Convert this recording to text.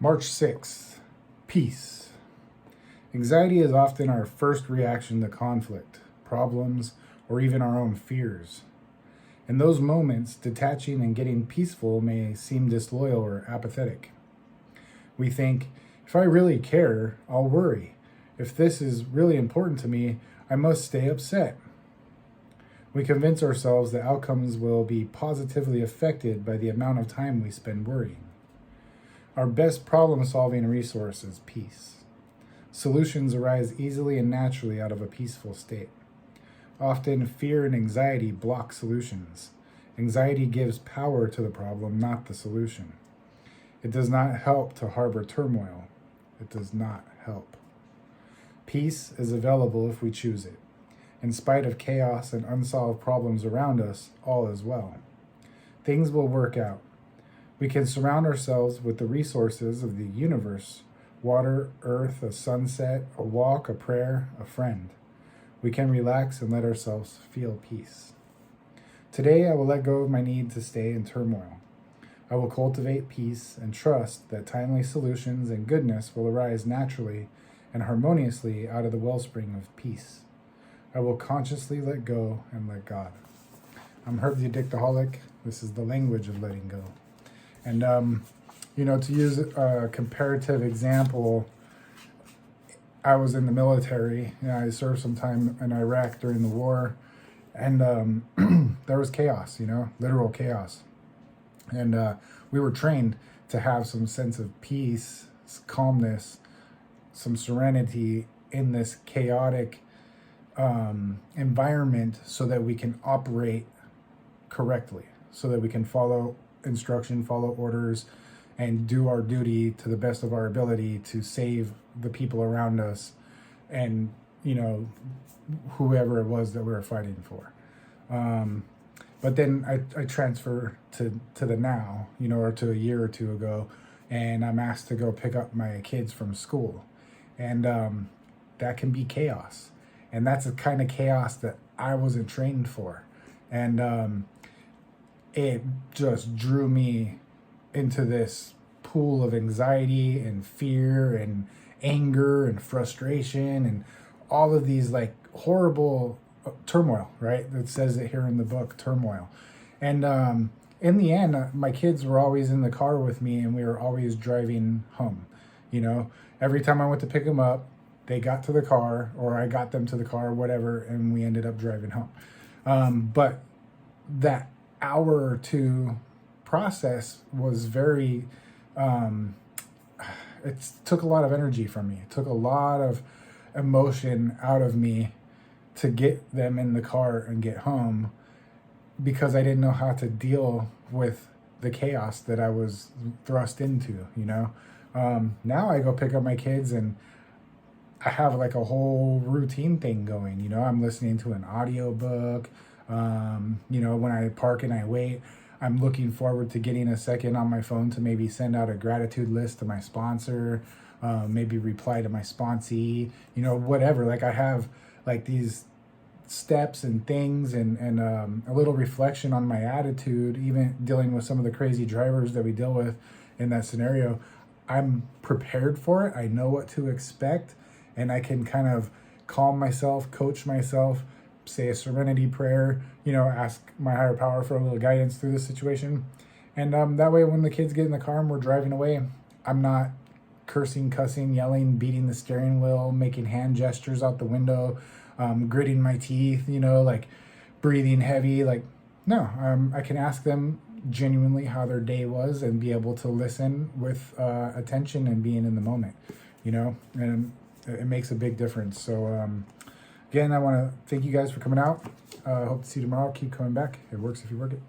March 6th, peace. Anxiety is often our first reaction to conflict, problems, or even our own fears. In those moments, detaching and getting peaceful may seem disloyal or apathetic. We think, if I really care, I'll worry. If this is really important to me, I must stay upset. We convince ourselves that outcomes will be positively affected by the amount of time we spend worrying. Our best problem-solving resource is peace. Solutions arise easily and naturally out of a peaceful state. Often, fear and anxiety block solutions. Anxiety gives power to the problem, not the solution. It does not help to harbor turmoil. It does not help. Peace is available if we choose it. In spite of chaos and unsolved problems around us, all is well. Things will work out. We can surround ourselves with the resources of the universe: water, earth, a sunset, a walk, a prayer, a friend. We can relax and let ourselves feel peace. Today, I will let go of my need to stay in turmoil. I will cultivate peace and trust that timely solutions and goodness will arise naturally and harmoniously out of the wellspring of peace. I will consciously let go and let God. I'm Herb the Addictaholic. This is the language of letting go. And, to use a comparative example, I was in the military. I served some time in Iraq during the war, and there was chaos, literal chaos. And we were trained to have some sense of peace, calmness, some serenity in this chaotic environment so that we can operate correctly, so that we can follow instruction, follow orders, and do our duty to the best of our ability to save the people around us and, whoever it was that we were fighting for. But then I transfer to the now, or to a year or two ago, and I'm asked to go pick up my kids from school. And that can be chaos. And that's the kind of chaos that I wasn't trained for. And it just drew me into this pool of anxiety and fear and anger and frustration and all of these horrible turmoil, right? That says it here in the book, turmoil. And in the end, my kids were always in the car with me, and we were always driving home. Every time I went to pick them up, they got to the car, or I got them to the car, whatever, and we ended up driving home. But that hour or two process was very, it took a lot of energy from me. It took a lot of emotion out of me to get them in the car and get home, because I didn't know how to deal with the chaos that I was thrust into, Now I go pick up my kids and I have a whole routine thing going. I'm listening to an audiobook. When I park and I wait, I'm looking forward to getting a second on my phone to maybe send out a gratitude list to my sponsor, maybe reply to my sponsee, whatever. I have these steps and things and a little reflection on my attitude, even dealing with some of the crazy drivers that we deal with in that scenario. I'm prepared for it. I know what to expect, and I can kind of calm myself, coach myself, say a serenity prayer, ask my higher power for a little guidance through this situation. And that way, when the kids get in the car and we're driving away, I'm not cursing, cussing, yelling, beating the steering wheel, making hand gestures out the window, gritting my teeth, breathing heavy. No, I can ask them genuinely how their day was and be able to listen with attention and being in the moment, and it makes a big difference. So again, I want to thank you guys for coming out. Hope to see you tomorrow. Keep coming back. It works if you work it.